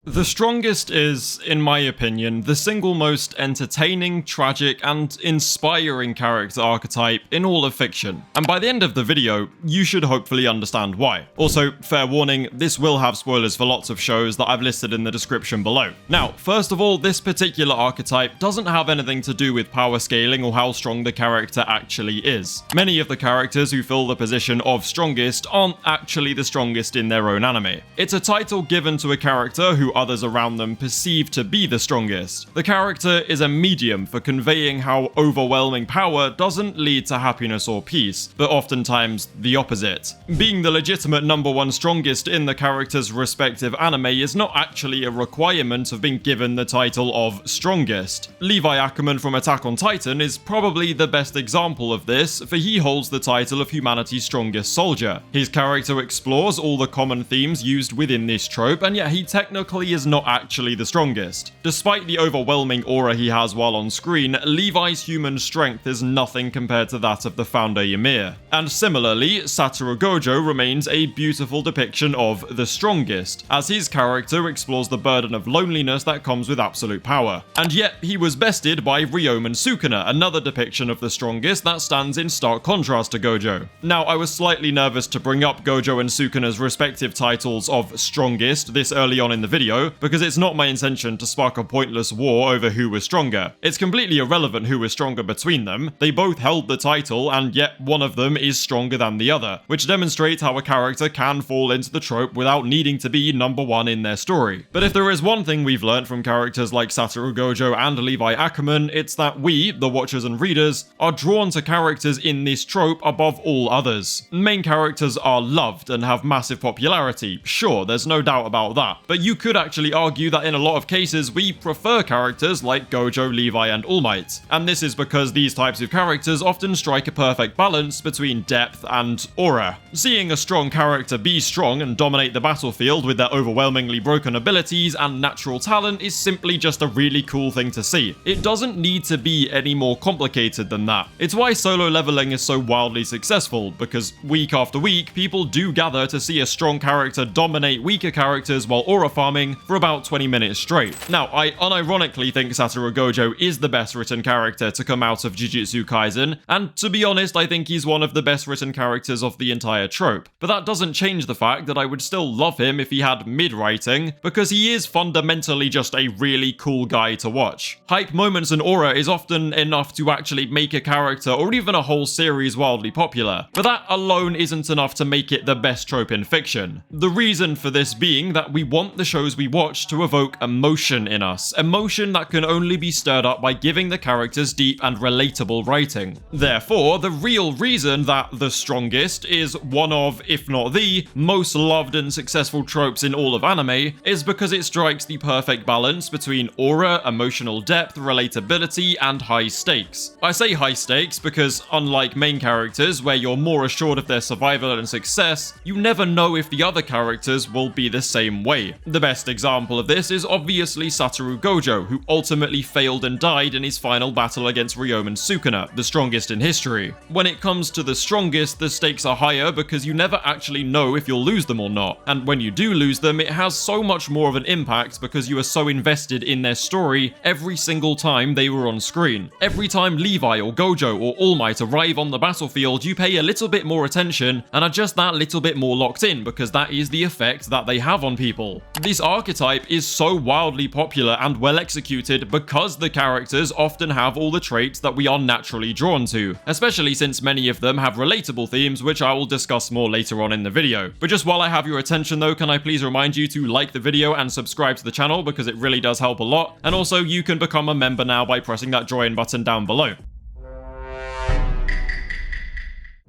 The Strongest is, in my opinion, the single most entertaining, tragic, and inspiring character archetype in all of fiction. And by the end of the video, you should hopefully understand why. Also, fair warning, this will have spoilers for lots of shows that I've listed in the description below. Now, first of all, this particular archetype doesn't have anything to do with power scaling or how strong the character actually is. Many of the characters who fill the position of Strongest aren't actually the strongest in their own anime. It's a title given to a character who others around them perceive to be the strongest. The character is a medium for conveying how overwhelming power doesn't lead to happiness or peace, but oftentimes the opposite. Being the legitimate number one strongest in the character's respective anime is not actually a requirement of being given the title of strongest. Levi Ackerman from Attack on Titan is probably the best example of this, for he holds the title of humanity's strongest soldier. His character explores all the common themes used within this trope, and yet he technically is not actually the strongest. Despite the overwhelming aura he has while on screen, Levi's human strength is nothing compared to that of the founder Ymir. And similarly, Satoru Gojo remains a beautiful depiction of the strongest, as his character explores the burden of loneliness that comes with absolute power. And yet, he was bested by Ryomen Sukuna, another depiction of the strongest that stands in stark contrast to Gojo. Now, I was slightly nervous to bring up Gojo and Sukuna's respective titles of strongest this early on in the video, because it's not my intention to spark a pointless war over who was stronger. It's completely irrelevant who was stronger between them. They both held the title, and yet one of them is stronger than the other, which demonstrates how a character can fall into the trope without needing to be number one in their story. But if there is one thing we've learned from characters like Satoru Gojo and Levi Ackerman, it's that we, the watchers and readers, are drawn to characters in this trope above all others. Main characters are loved and have massive popularity, sure, there's no doubt about that, but you could actually argue that in a lot of cases we prefer characters like Gojo, Levi, and All Might. And this is because these types of characters often strike a perfect balance between depth and aura. Seeing a strong character be strong and dominate the battlefield with their overwhelmingly broken abilities and natural talent is simply just a really cool thing to see. It doesn't need to be any more complicated than that. It's why solo leveling is so wildly successful, because week after week people do gather to see a strong character dominate weaker characters while aura farming for about 20 minutes straight. Now, I unironically think Satoru Gojo is the best written character to come out of Jujutsu Kaisen, and to be honest, I think he's one of the best written characters of the entire trope. But that doesn't change the fact that I would still love him if he had mid-writing, because he is fundamentally just a really cool guy to watch. Hype moments and aura is often enough to actually make a character or even a whole series wildly popular, but that alone isn't enough to make it the best trope in fiction. The reason for this being that we want the shows we watch to evoke emotion in us, emotion that can only be stirred up by giving the characters deep and relatable writing. Therefore, the real reason that The Strongest is one of, if not the, most loved and successful tropes in all of anime is because it strikes the perfect balance between aura, emotional depth, relatability, and high stakes. I say high stakes because, unlike main characters where you're more assured of their survival and success, you never know if the other characters will be the same way. The best example of this is obviously Satoru Gojo, who ultimately failed and died in his final battle against Ryomen Sukuna, the strongest in history. When it comes to the strongest, the stakes are higher because you never actually know if you'll lose them or not, and when you do lose them, it has so much more of an impact because you are so invested in their story every single time they were on screen. Every time Levi or Gojo or All Might arrive on the battlefield, you pay a little bit more attention and are just that little bit more locked in because that is the effect that they have on people. This archetype is so wildly popular and well executed because the characters often have all the traits that we are naturally drawn to, especially since many of them have relatable themes, which I will discuss more later on in the video. But just while I have your attention though, can I please remind you to like the video and subscribe to the channel because it really does help a lot, and also you can become a member now by pressing that join button down below.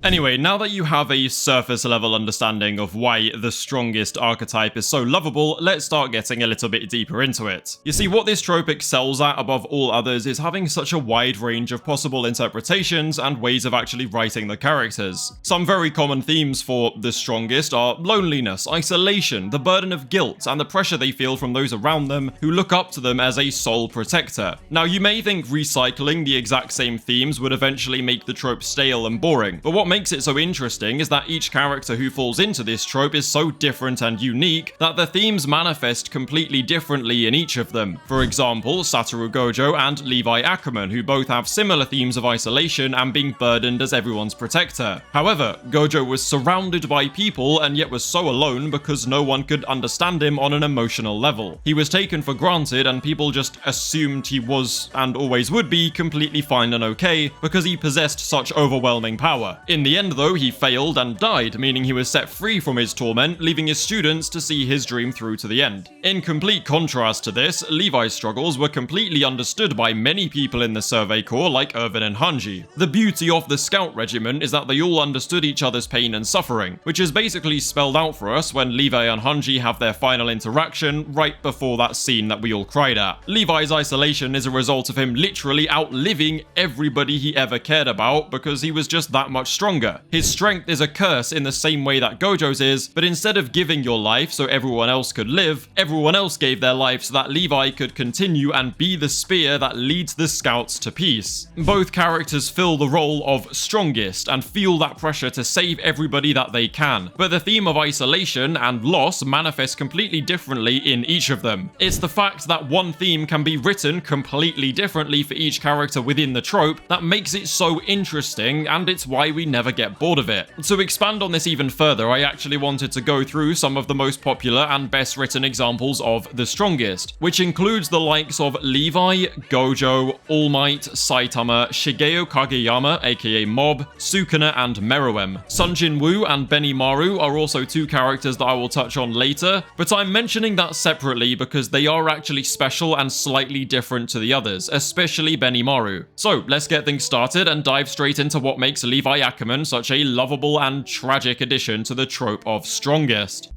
Anyway, now that you have a surface level understanding of why the strongest archetype is so lovable, let's start getting a little bit deeper into it. You see, what this trope excels at above all others is having such a wide range of possible interpretations and ways of actually writing the characters. Some very common themes for the strongest are loneliness, isolation, the burden of guilt, and the pressure they feel from those around them who look up to them as a sole protector. Now, you may think recycling the exact same themes would eventually make the trope stale and boring, but what makes it so interesting is that each character who falls into this trope is so different and unique that the themes manifest completely differently in each of them. For example, Satoru Gojo and Levi Ackerman, who both have similar themes of isolation and being burdened as everyone's protector. However, Gojo was surrounded by people and yet was so alone because no one could understand him on an emotional level. He was taken for granted and people just assumed he was, and always would be, completely fine and okay because he possessed such overwhelming power. In the end though, he failed and died, meaning he was set free from his torment, leaving his students to see his dream through to the end. In complete contrast to this, Levi's struggles were completely understood by many people in the Survey Corps like Irvin and Hanji. The beauty of the Scout Regiment is that they all understood each other's pain and suffering, which is basically spelled out for us when Levi and Hanji have their final interaction right before that scene that we all cried at. Levi's isolation is a result of him literally outliving everybody he ever cared about because he was just that much stronger. His strength is a curse in the same way that Gojo's is, but instead of giving your life so everyone else could live, everyone else gave their life so that Levi could continue and be the spear that leads the scouts to peace. Both characters fill the role of strongest and feel that pressure to save everybody that they can, but the theme of isolation and loss manifests completely differently in each of them. It's the fact that one theme can be written completely differently for each character within the trope that makes it so interesting, and it's why we never get bored of it. To expand on this even further, I actually wanted to go through some of the most popular and best written examples of the strongest, which includes the likes of Levi, Gojo, All Might, Saitama, Shigeo Kageyama aka Mob, Sukuna and Meruem. Jin-woo and Benimaru are also two characters that I will touch on later, but I'm mentioning that separately because they are actually special and slightly different to the others, especially Benimaru. So let's get things started and dive straight into what makes Levi Ackerman such a lovable and tragic addition to the trope of strongest.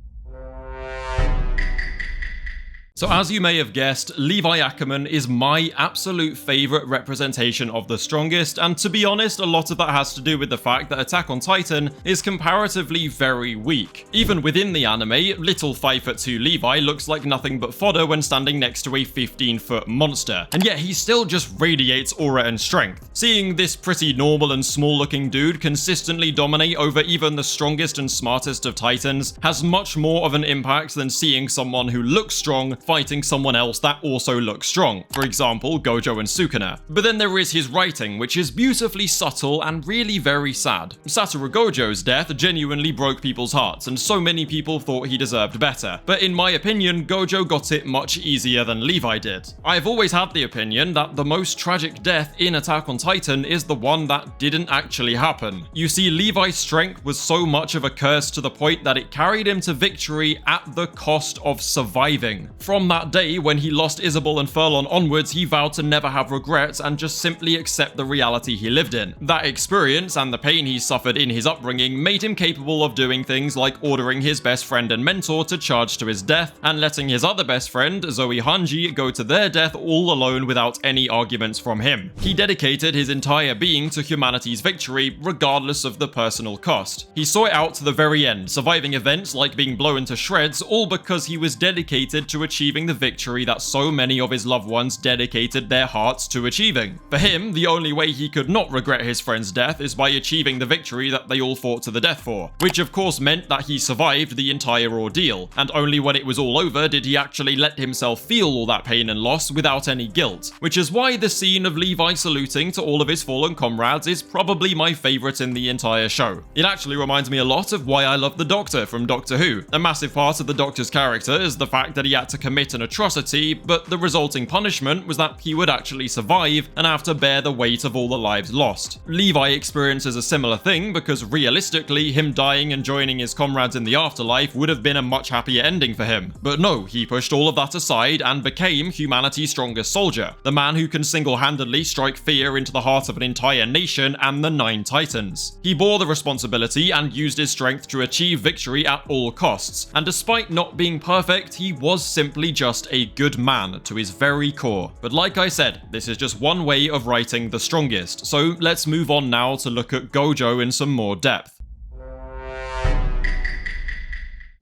So as you may have guessed, Levi Ackerman is my absolute favourite representation of the strongest, and to be honest, a lot of that has to do with the fact that Attack on Titan is comparatively very weak. Even within the anime, little 5'2" Levi looks like nothing but fodder when standing next to a 15-foot monster, and yet he still just radiates aura and strength. Seeing this pretty normal and small looking dude consistently dominate over even the strongest and smartest of Titans has much more of an impact than seeing someone who looks strong fighting someone else that also looks strong, for example Gojo and Sukuna. But then there is his writing, which is beautifully subtle and really very sad. Satoru Gojo's death genuinely broke people's hearts, and so many people thought he deserved better, but in my opinion Gojo got it much easier than Levi did. I've always had the opinion that the most tragic death in Attack on Titan is the one that didn't actually happen. You see, Levi's strength was so much of a curse to the point that it carried him to victory at the cost of surviving. From that day, when he lost Isabel and Furlon onwards, he vowed to never have regrets and just simply accept the reality he lived in. That experience and the pain he suffered in his upbringing made him capable of doing things like ordering his best friend and mentor to charge to his death, and letting his other best friend, Zoe Hanji, go to their death all alone without any arguments from him. He dedicated his entire being to humanity's victory, regardless of the personal cost. He saw it out to the very end, surviving events like being blown to shreds, all because he was dedicated to achieving the victory that so many of his loved ones dedicated their hearts to achieving. For him, the only way he could not regret his friend's death is by achieving the victory that they all fought to the death for, which of course meant that he survived the entire ordeal, and only when it was all over did he actually let himself feel all that pain and loss without any guilt, which is why the scene of Levi saluting to all of his fallen comrades is probably my favourite in the entire show. It actually reminds me a lot of why I love the Doctor from Doctor Who. A massive part of the Doctor's character is the fact that he had to commit an atrocity, but the resulting punishment was that he would actually survive and have to bear the weight of all the lives lost. Levi experiences a similar thing because realistically, him dying and joining his comrades in the afterlife would have been a much happier ending for him. But no, he pushed all of that aside and became humanity's strongest soldier, the man who can single-handedly strike fear into the heart of an entire nation and the 9 Titans. He bore the responsibility and used his strength to achieve victory at all costs, and despite not being perfect, he was simply just a good man to his very core. But like I said, this is just one way of writing the strongest, so let's move on now to look at Gojo in some more depth.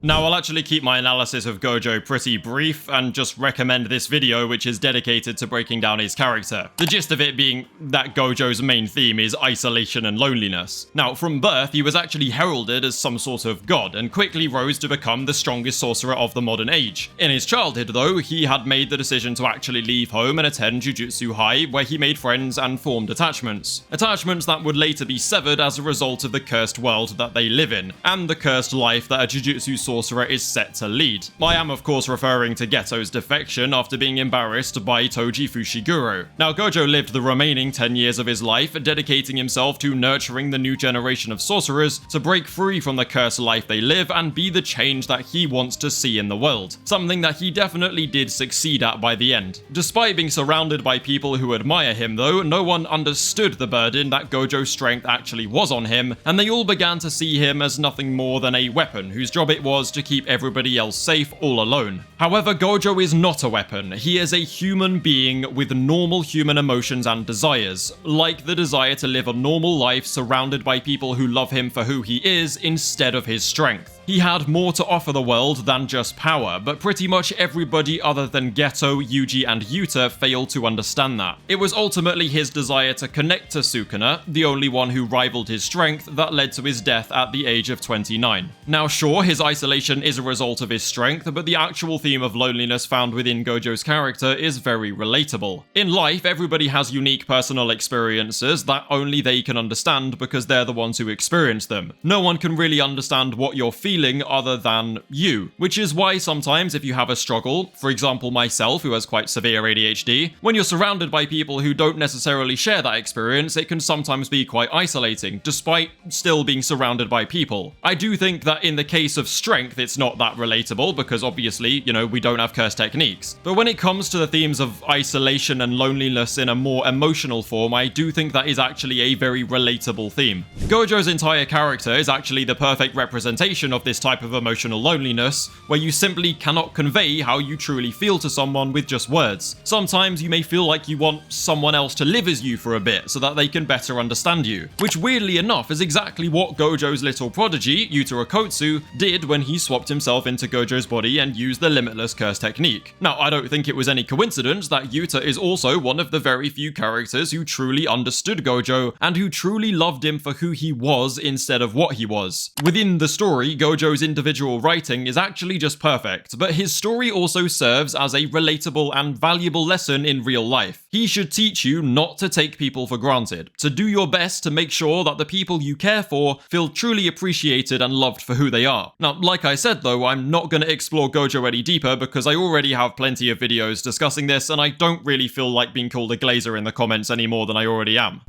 Now, I'll actually keep my analysis of Gojo pretty brief and just recommend this video, which is dedicated to breaking down his character. The gist of it being that Gojo's main theme is isolation and loneliness. Now, from birth, he was actually heralded as some sort of god and quickly rose to become the strongest sorcerer of the modern age. In his childhood, though, he had made the decision to actually leave home and attend Jujutsu High, where he made friends and formed attachments. Attachments that would later be severed as a result of the cursed world that they live in, and the cursed life that a Jujutsu sorcerer is set to lead. I am of course referring to Geto's defection after being embarrassed by Toji Fushiguro. Now, Gojo lived the remaining 10 years of his life dedicating himself to nurturing the new generation of sorcerers to break free from the cursed life they live and be the change that he wants to see in the world. Something that he definitely did succeed at by the end. Despite being surrounded by people who admire him though, no one understood the burden that Gojo's strength actually was on him, and they all began to see him as nothing more than a weapon whose job it was to keep everybody else safe all alone. However, Gojo is not a weapon. He is a human being with normal human emotions and desires, like the desire to live a normal life surrounded by people who love him for who he is instead of his strength. He had more to offer the world than just power, but pretty much everybody other than Geto, Yuji, and Yuta failed to understand that. It was ultimately his desire to connect to Sukuna, the only one who rivaled his strength, that led to his death at the age of 29. Now sure, his isolation is a result of his strength, but the actual theme of loneliness found within Gojo's character is very relatable. In life, everybody has unique personal experiences that only they can understand because they're the ones who experience them. No one can really understand what you're feeling other than you, which is why sometimes if you have a struggle, for example myself who has quite severe ADHD, when you're surrounded by people who don't necessarily share that experience, it can sometimes be quite isolating, despite still being surrounded by people. I do think that in the case of strength, it's not that relatable because obviously, we don't have cursed techniques. But when it comes to the themes of isolation and loneliness in a more emotional form, I do think that is actually a very relatable theme. Gojo's entire character is actually the perfect representation of this type of emotional loneliness, where you simply cannot convey how you truly feel to someone with just words. Sometimes you may feel like you want someone else to live as you for a bit so that they can better understand you, which weirdly enough is exactly what Gojo's little prodigy, Yuta Okotsu, did when he swapped himself into Gojo's body and used the limitless curse technique. Now, I don't think it was any coincidence that Yuta is also one of the very few characters who truly understood Gojo and who truly loved him for who he was instead of what he was. Within the story, Gojo's individual writing is actually just perfect, but his story also serves as a relatable and valuable lesson in real life. He should teach you not to take people for granted, to do your best to make sure that the people you care for feel truly appreciated and loved for who they are. Now, like I said though, I'm not going to explore Gojo any deeper because I already have plenty of videos discussing this and I don't really feel like being called a glazer in the comments any more than I already am.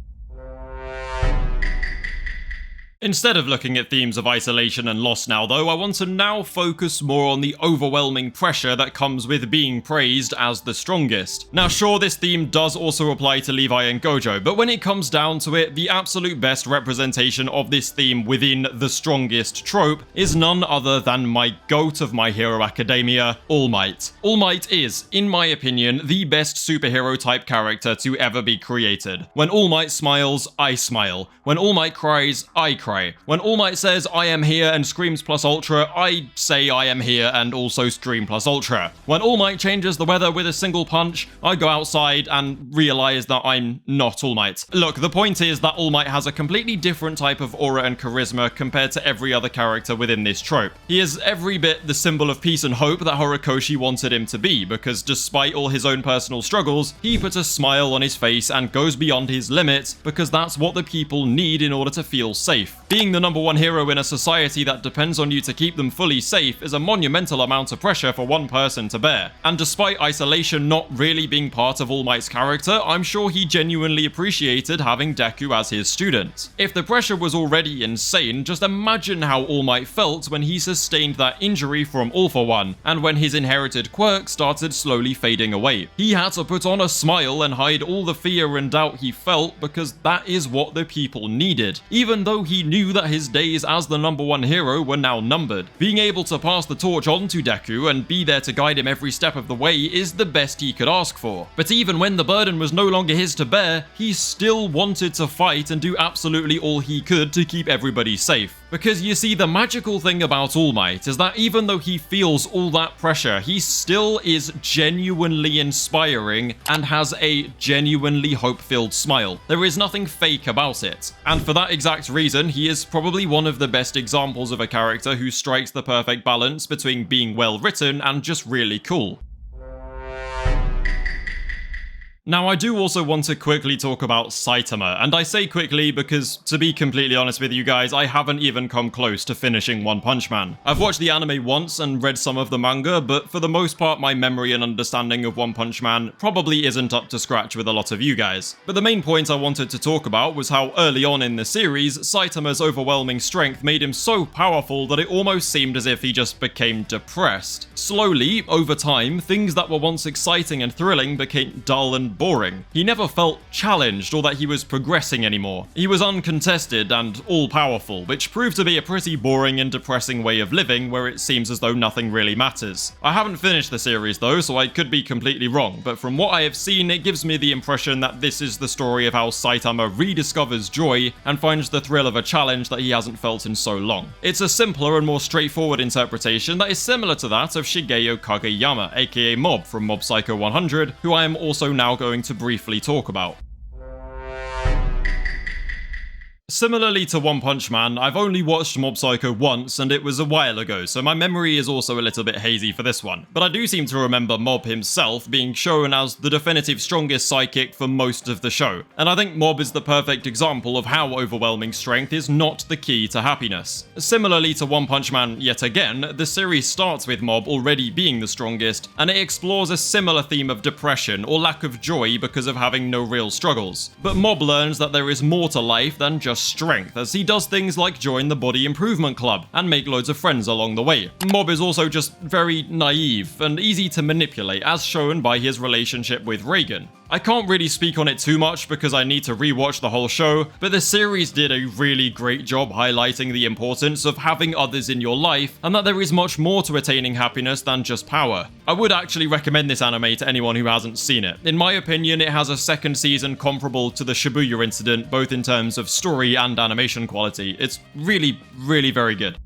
Instead of looking at themes of isolation and loss now though, I want to now focus more on the overwhelming pressure that comes with being praised as the strongest. Now sure, this theme does also apply to Levi and Gojo, but when it comes down to it, the absolute best representation of this theme within the strongest trope is none other than my goat of My Hero Academia, All Might. All Might is, in my opinion, the best superhero type character to ever be created. When All Might smiles, I smile. When All Might cries, I cry. When All Might says I am here and screams plus ultra, I say I am here and also scream plus ultra. When All Might changes the weather with a single punch, I go outside and realize that I'm not All Might. Look, the point is that All Might has a completely different type of aura and charisma compared to every other character within this trope. He is every bit the symbol of peace and hope that Horikoshi wanted him to be, because despite all his own personal struggles, he puts a smile on his face and goes beyond his limits because that's what the people need in order to feel safe. Being the #1 hero in a society that depends on you to keep them fully safe is a monumental amount of pressure for one person to bear. And despite isolation not really being part of All Might's character, I'm sure he genuinely appreciated having Deku as his student. If the pressure was already insane, just imagine how All Might felt when he sustained that injury from All For One, and when his inherited quirk started slowly fading away. He had to put on a smile and hide all the fear and doubt he felt because that is what the people needed, even though he knew that his days as the #1 hero were now numbered. Being able to pass the torch on to Deku and be there to guide him every step of the way is the best he could ask for. But even when the burden was no longer his to bear, he still wanted to fight and do absolutely all he could to keep everybody safe. Because you see, the magical thing about All Might is that even though he feels all that pressure, he still is genuinely inspiring and has a genuinely hope-filled smile. There is nothing fake about it. And for that exact reason, he is probably one of the best examples of a character who strikes the perfect balance between being well written and just really cool. Now, I do also want to quickly talk about Saitama, and I say quickly because, to be completely honest with you guys, I haven't even come close to finishing One Punch Man. I've watched the anime once and read some of the manga, but for the most part my memory and understanding of One Punch Man probably isn't up to scratch with a lot of you guys. But the main point I wanted to talk about was how early on in the series, Saitama's overwhelming strength made him so powerful that it almost seemed as if he just became depressed. Slowly, over time, things that were once exciting and thrilling became dull and boring. He never felt challenged or that he was progressing anymore. He was uncontested and all-powerful, which proved to be a pretty boring and depressing way of living where it seems as though nothing really matters. I haven't finished the series though, so I could be completely wrong, but from what I have seen, it gives me the impression that this is the story of how Saitama rediscovers joy and finds the thrill of a challenge that he hasn't felt in so long. It's a simpler and more straightforward interpretation that is similar to that of Shigeo Kageyama, aka Mob from Mob Psycho 100, who I am also now going to briefly talk about. Similarly to One Punch Man, I've only watched Mob Psycho once and it was a while ago, so my memory is also a little bit hazy for this one. But I do seem to remember Mob himself being shown as the definitive strongest psychic for most of the show. And I think Mob is the perfect example of how overwhelming strength is not the key to happiness. Similarly to One Punch Man yet again, the series starts with Mob already being the strongest, and it explores a similar theme of depression or lack of joy because of having no real struggles. But Mob learns that there is more to life than just strength, as he does things like join the Body Improvement Club and make loads of friends along the way. Mob is also just very naive and easy to manipulate, as shown by his relationship with Reagan. I can't really speak on it too much because I need to rewatch the whole show, but the series did a really great job highlighting the importance of having others in your life and that there is much more to attaining happiness than just power. I would actually recommend this anime to anyone who hasn't seen it. In my opinion, it has a second season comparable to the Shibuya incident, both in terms of story and animation quality. It's really, really very good.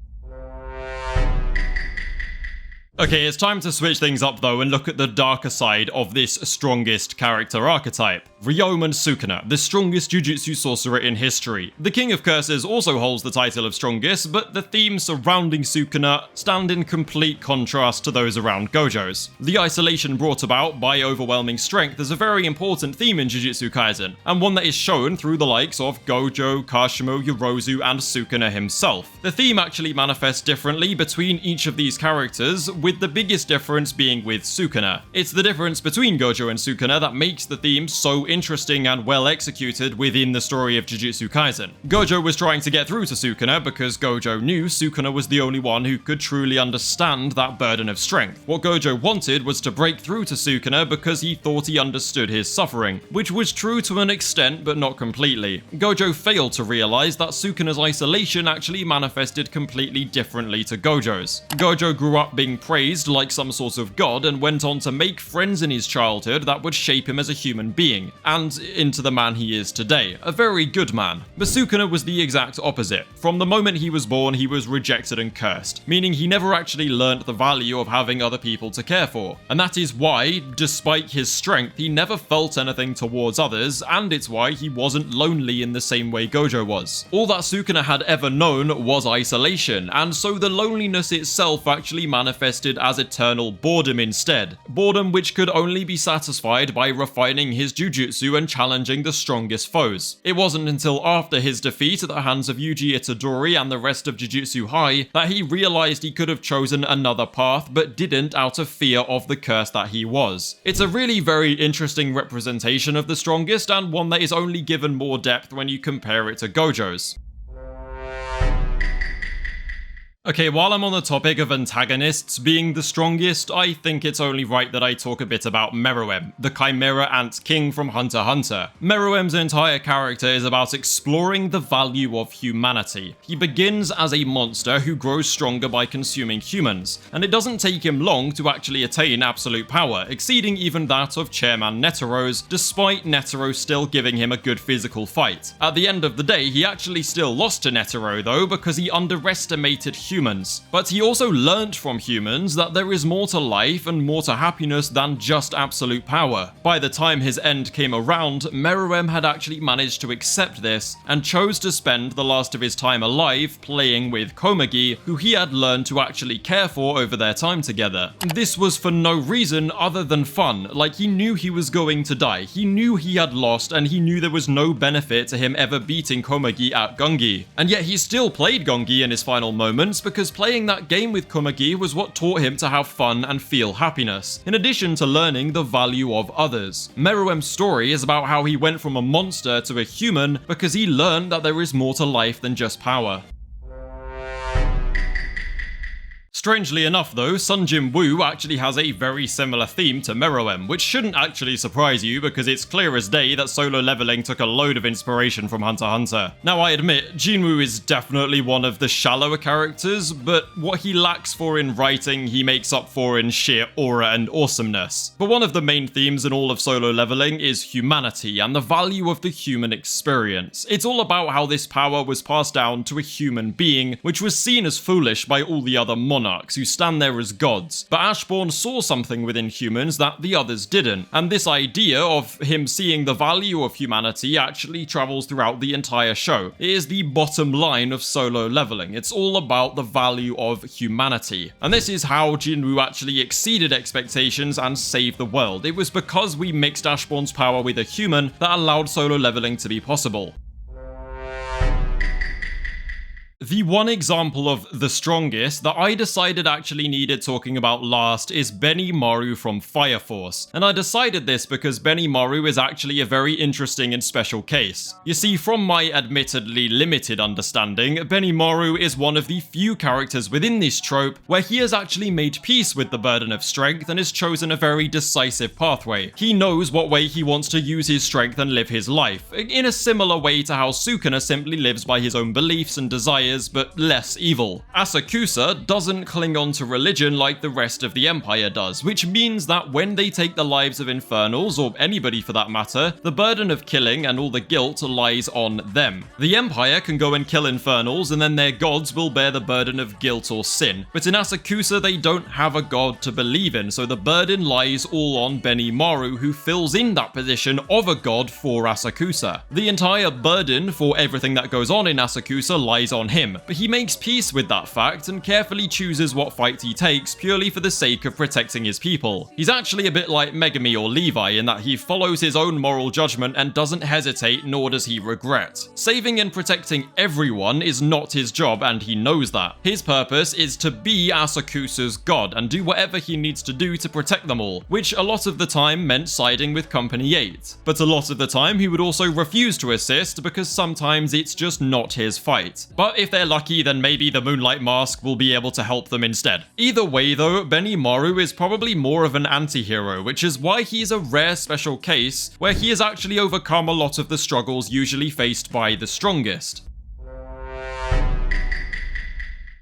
Okay, it's time to switch things up though and look at the darker side of this strongest character archetype. Ryomen Sukuna, the strongest Jujutsu sorcerer in history. The King of Curses also holds the title of strongest, but the themes surrounding Sukuna stand in complete contrast to those around Gojo's. The isolation brought about by overwhelming strength is a very important theme in Jujutsu Kaisen, and one that is shown through the likes of Gojo, Kashimo, Yorozu, and Sukuna himself. The theme actually manifests differently between each of these characters, with the biggest difference being with Sukuna. It's the difference between Gojo and Sukuna that makes the theme so interesting and well executed within the story of Jujutsu Kaisen. Gojo was trying to get through to Sukuna because Gojo knew Sukuna was the only one who could truly understand that burden of strength. What Gojo wanted was to break through to Sukuna because he thought he understood his suffering, which was true to an extent but not completely. Gojo failed to realize that Sukuna's isolation actually manifested completely differently to Gojo's. Gojo grew up being praised like some sort of god and went on to make friends in his childhood that would shape him as a human being, and into the man he is today, a very good man. But Sukuna was the exact opposite. From the moment he was born, he was rejected and cursed, meaning he never actually learned the value of having other people to care for. And that is why, despite his strength, he never felt anything towards others, and it's why he wasn't lonely in the same way Gojo was. All that Sukuna had ever known was isolation, and so the loneliness itself actually manifested as eternal boredom instead. Boredom which could only be satisfied by refining his jujutsu and challenging the strongest foes. It wasn't until after his defeat at the hands of Yuji Itadori and the rest of Jujutsu High that he realized he could have chosen another path but didn't out of fear of the curse that he was. It's a really very interesting representation of the strongest, and one that is only given more depth when you compare it to Gojo's. Okay, while I'm on the topic of antagonists being the strongest, I think it's only right that I talk a bit about Meruem, the Chimera Ant King from Hunter x Hunter. Meruem's entire character is about exploring the value of humanity. He begins as a monster who grows stronger by consuming humans, and it doesn't take him long to actually attain absolute power, exceeding even that of Chairman Netero's, despite Netero still giving him a good physical fight. At the end of the day, he actually still lost to Netero though, because he underestimated humans. But he also learnt from humans that there is more to life and more to happiness than just absolute power. By the time his end came around, Meruem had actually managed to accept this and chose to spend the last of his time alive playing with Komagi, who he had learned to actually care for over their time together. This was for no reason other than fun, like he knew he was going to die, he knew he had lost, and he knew there was no benefit to him ever beating Komagi at Gungi. And yet he still played Gungi in his final moments, because playing that game with Komagi was what taught him to have fun and feel happiness, in addition to learning the value of others. Meruem's story is about how he went from a monster to a human because he learned that there is more to life than just power. Strangely enough though, Jin-woo actually has a very similar theme to Meruem, which shouldn't actually surprise you because it's clear as day that Solo Leveling took a load of inspiration from Hunter x Hunter. Now I admit, Jin-woo is definitely one of the shallower characters, but what he lacks for in writing, he makes up for in sheer aura and awesomeness. But one of the main themes in all of Solo Leveling is humanity and the value of the human experience. It's all about how this power was passed down to a human being, which was seen as foolish by all the other monarchs who stand there as gods, but Ashbourne saw something within humans that the others didn't, and this idea of him seeing the value of humanity actually travels throughout the entire show. It is the bottom line of Solo Leveling. It's all about the value of humanity, and this is how Jin-woo actually exceeded expectations and saved the world. It was because we mixed Ashbourne's power with a human that allowed Solo Leveling to be possible. The one example of the strongest that I decided actually needed talking about last is Benimaru from Fire Force, and I decided this because Benimaru is actually a very interesting and special case. You see, from my admittedly limited understanding, Benimaru is one of the few characters within this trope where he has actually made peace with the burden of strength and has chosen a very decisive pathway. He knows what way he wants to use his strength and live his life, in a similar way to how Sukuna simply lives by his own beliefs and desires, but less evil. Asakusa doesn't cling on to religion like the rest of the Empire does, which means that when they take the lives of Infernals, or anybody for that matter, the burden of killing and all the guilt lies on them. The Empire can go and kill Infernals and then their gods will bear the burden of guilt or sin, but in Asakusa they don't have a god to believe in, so the burden lies all on Benimaru, who fills in that position of a god for Asakusa. The entire burden for everything that goes on in Asakusa lies on him, but he makes peace with that fact and carefully chooses what fight he takes purely for the sake of protecting his people. He's actually a bit like Megami or Levi in that he follows his own moral judgment and doesn't hesitate, nor does he regret. Saving and protecting everyone is not his job, and he knows that. His purpose is to be Asakusa's god and do whatever he needs to do to protect them all, which a lot of the time meant siding with Company 8. But a lot of the time he would also refuse to assist because sometimes it's just not his fight. But if they're lucky, then maybe the Moonlight Mask will be able to help them instead. Either way though, Benimaru is probably more of an anti-hero, which is why he's a rare special case where he has actually overcome a lot of the struggles usually faced by the strongest.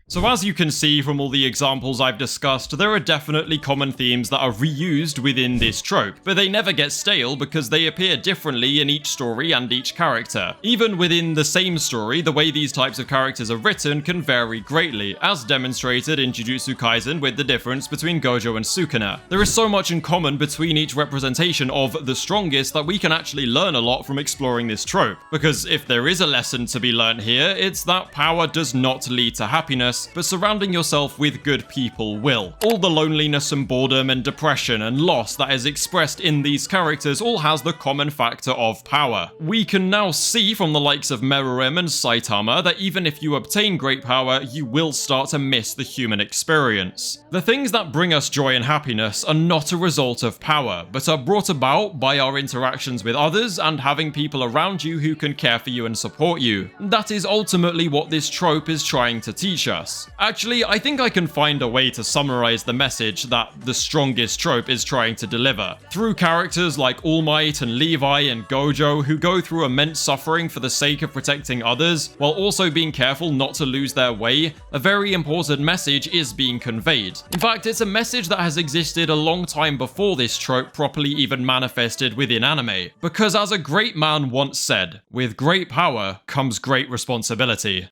So as you can see from all the examples I've discussed, there are definitely common themes that are reused within this trope, but they never get stale because they appear differently in each story and each character. Even within the same story, the way these types of characters are written can vary greatly, as demonstrated in Jujutsu Kaisen with the difference between Gojo and Sukuna. There is so much in common between each representation of the strongest that we can actually learn a lot from exploring this trope, because if there is a lesson to be learned here, it's that power does not lead to happiness, but surrounding yourself with good people will. All the loneliness and boredom and depression and loss that is expressed in these characters all has the common factor of power. We can now see from the likes of Meruem and Saitama that even if you obtain great power, you will start to miss the human experience. The things that bring us joy and happiness are not a result of power, but are brought about by our interactions with others and having people around you who can care for you and support you. That is ultimately what this trope is trying to teach us. universe. Actually, I think I can find a way to summarize the message that the Strongest Trope is trying to deliver, through characters like All Might and Levi and Gojo, who go through immense suffering for the sake of protecting others, while also being careful not to lose their way. A very important message is being conveyed. In fact, it's a message that has existed a long time before this trope properly even manifested within anime. Because as a great man once said, with great power comes great responsibility.